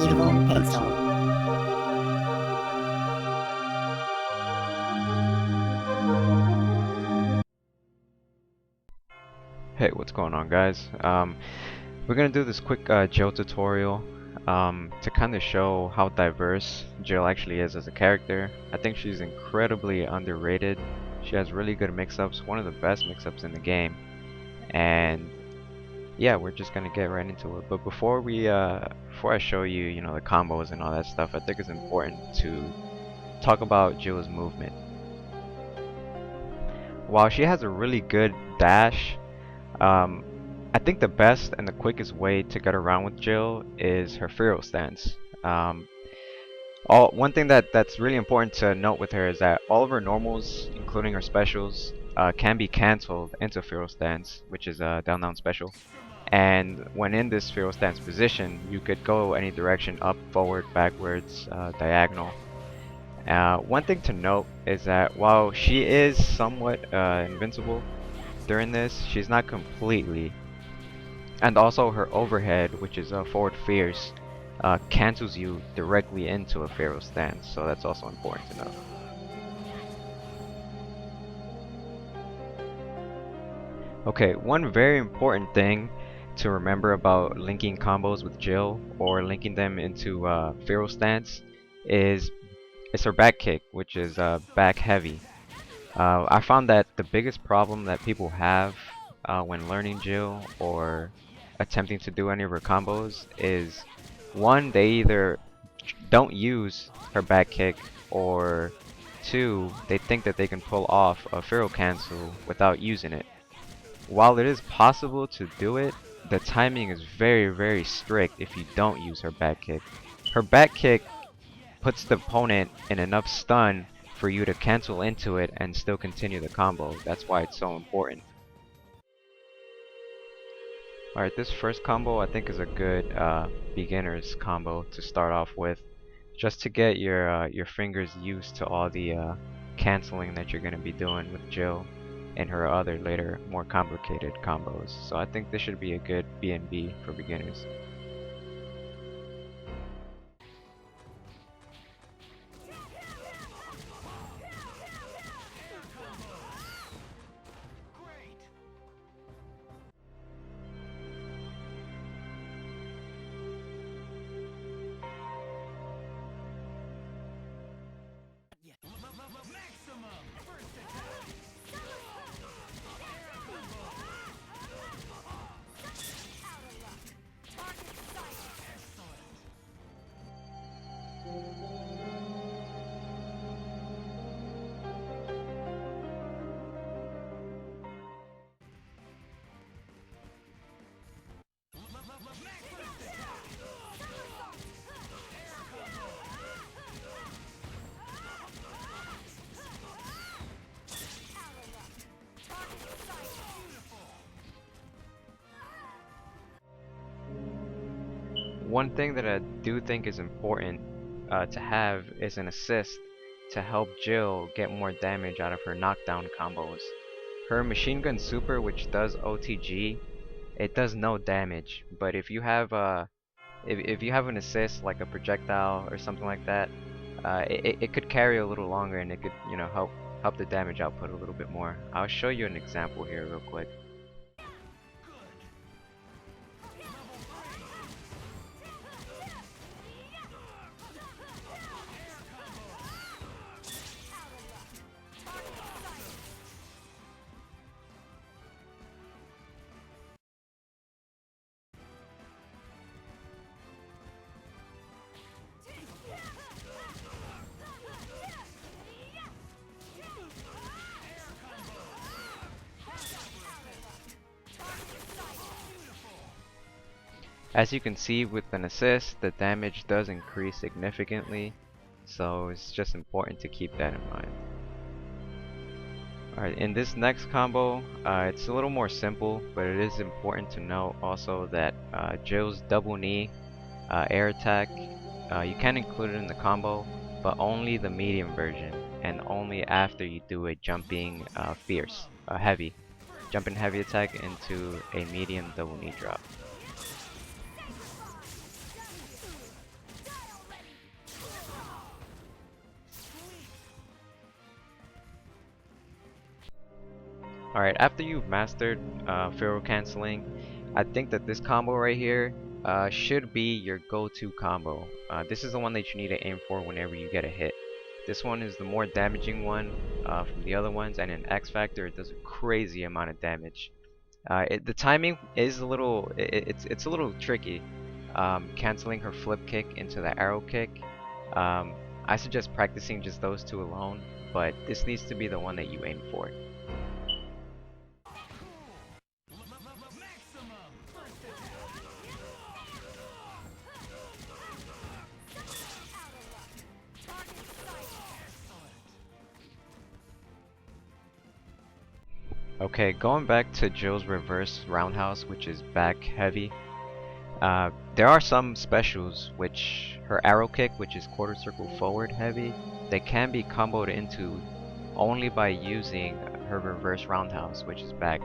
evil pencil. Hey, what's going on, guys? We're gonna do this quick Jill tutorial to kind of show how diverse Jill actually is as a character. I think she's incredibly underrated. She has really good mix-ups, one of the best mix-ups in the game. And yeah, we're just gonna get right into it. But before I show you, the combos and all that stuff, I think it's important to talk about Jill's movement. While she has a really good dash, Um, I think the best and the quickest way to get around with Jill is her feral stance. Um, one thing that's really important to note with her is that all of her normals, including her specials, can be cancelled into feral stance, which is a down special. And when in this feral stance position, you could go any direction: up, forward, backwards, diagonal. One thing to note is that while she is somewhat invincible during this, she's not completely. And also her overhead, which is forward fierce, cancels you directly into a feral stance, so that's also important to know. Okay, one very important thing to remember about linking combos with Jill or linking them into feral stance is her back kick, which is back heavy. I found that the biggest problem that people have when learning Jill or attempting to do any of her combos is, one, they either don't use her back kick, or two, they think that they can pull off a feral cancel without using it. While it is possible to do it, the timing is very strict if you don't use her back kick. Her back kick puts the opponent in enough stun for you to cancel into it and still continue the combo. That's why it's so important. Alright, this first combo I think is a good beginner's combo to start off with, just to get your fingers used to all the canceling that you're going to be doing with Jill and her other later more complicated combos. So I think this should be a good B&B for beginners. One thing that I do think is important to have is an assist to help Jill get more damage out of her knockdown combos. Her machine gun super, which does OTG, it does no damage, but if you have if you have an assist like a projectile or something like that, it could carry a little longer, and it could help the damage output a little bit more. I'll show you an example here real quick. As you can see, with an assist, the damage does increase significantly, so it's just important to keep that in mind. Alright, in this next combo, it's a little more simple, but it is important to note also that Jill's double knee air attack, you can include it in the combo, but only the medium version, and only after you do a jumping heavy attack into a medium double knee drop. Alright, after you've mastered Pharaoh canceling, I think that this combo right here should be your go-to combo. This is the one that you need to aim for whenever you get a hit. This one is the more damaging one from the other ones, and in X Factor it does a crazy amount of damage. The timing is a little, it's a little tricky. Canceling her flip kick into the arrow kick. I suggest practicing just those two alone, but this needs to be the one that you aim for. Okay, going back to Jill's reverse roundhouse, which is back heavy. There are some specials, which her arrow kick, which is quarter circle forward heavy, they can be comboed into only by using her reverse roundhouse, which is back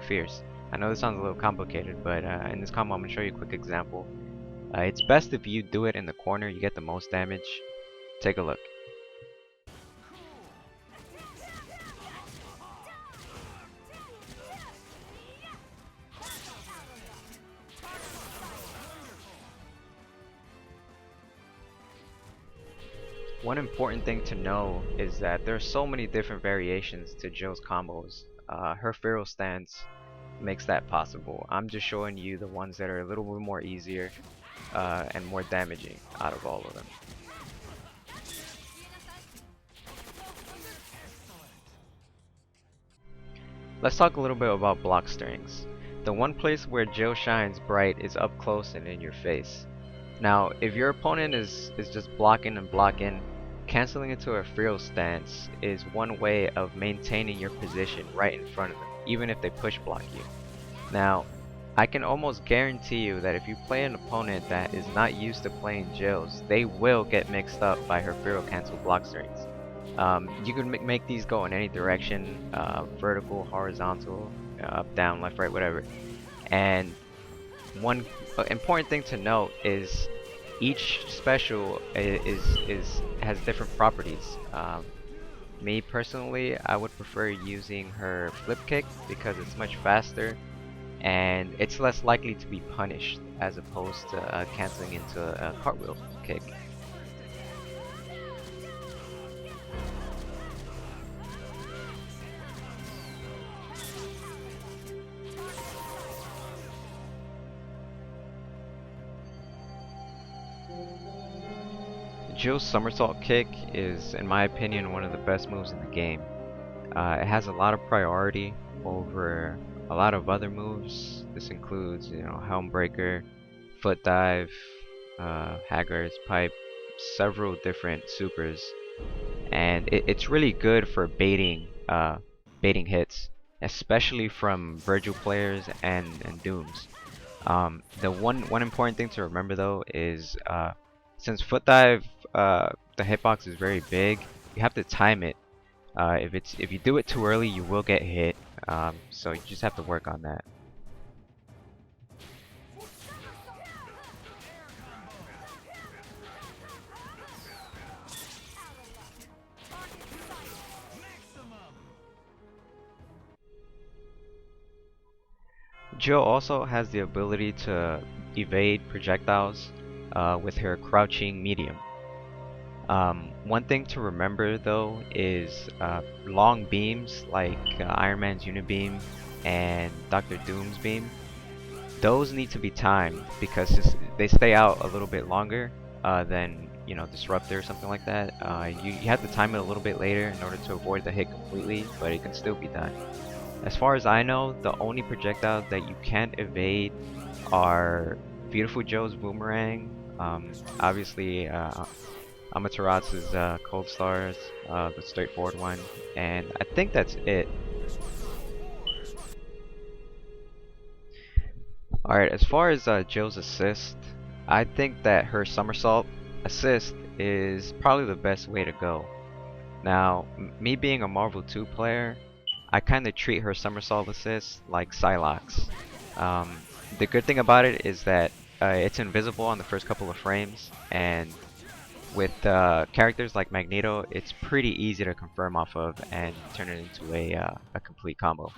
fierce. I know this sounds a little complicated, but in this combo I'm gonna show you a quick example. It's best if you do it in the corner, you get the most damage. Take a look. One important thing to know is that there are so many different variations to Jill's combos. Her Pharaoh stance makes that possible. I'm just showing you the ones that are a little bit more easier and more damaging out of all of them. Let's talk a little bit about block strings. The one place where Jill shines bright is up close and in your face. Now, if your opponent is just blocking and blocking, canceling into a Pharaoh stance is one way of maintaining your position right in front of them, even if they push block you. Now, I can almost guarantee you that if you play an opponent that is not used to playing Jills, they will get mixed up by her Pharaoh cancel block strings. You can make these go in any direction, vertical, horizontal, up, down, left, right, whatever. And one important thing to note is each special has different properties. Me personally, I would prefer using her flip kick because it's much faster and it's less likely to be punished as opposed to canceling into a cartwheel kick. Jill's somersault kick is, in my opinion, one of the best moves in the game. It has a lot of priority over a lot of other moves. This includes, helm breaker, foot dive, Haggard's pipe, several different supers, and it's really good for baiting hits, especially from Virgil players and Dooms. The one important thing to remember though is since foot dive, the hitbox is very big, you have to time it. If you do it too early, you will get hit. So you just have to work on that. Jill also has the ability to evade projectiles with her crouching medium. One thing to remember though is long beams like Iron Man's Unibeam and Dr. Doom's beam, those need to be timed because they stay out a little bit longer than Disruptor or something like that. You have to time it a little bit later in order to avoid the hit completely, but it can still be done. As far as I know, the only projectiles that you can't evade are Beautiful Joe's Boomerang, obviously Amateratsu's Cold Stars, the straightforward one, and I think that's it. Alright, as far as Jill's assist, I think that her somersault assist is probably the best way to go. Now, me being a Marvel 2 player, I kind of treat her somersault assist like Psylocke's. The good thing about it is that it's invisible on the first couple of frames, and with characters like Magneto, it's pretty easy to confirm off of and turn it into a complete combo.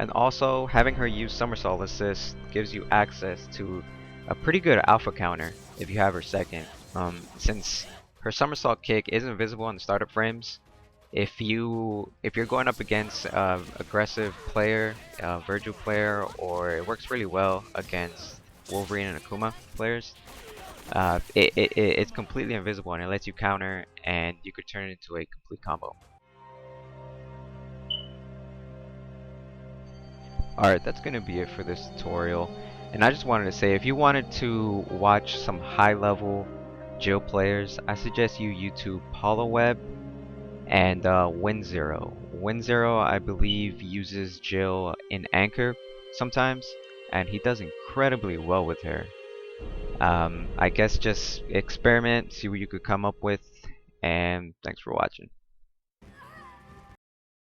And also, having her use Somersault assist gives you access to a pretty good alpha counter if you have her second. Since her Somersault kick is invisible on the startup frames, if you're going up against aggressive player, Virgil player, or it works really well against Wolverine and Akuma players, it's completely invisible and it lets you counter, and you could turn it into a complete combo. Alright, that's going to be it for this tutorial. And I just wanted to say, if you wanted to watch some high-level Jill players, I suggest you YouTube HoloWeb and WinZero. WinZero, I believe, uses Jill in Anchor sometimes, and he does incredibly well with her. I guess just experiment, see what you could come up with, and thanks for watching.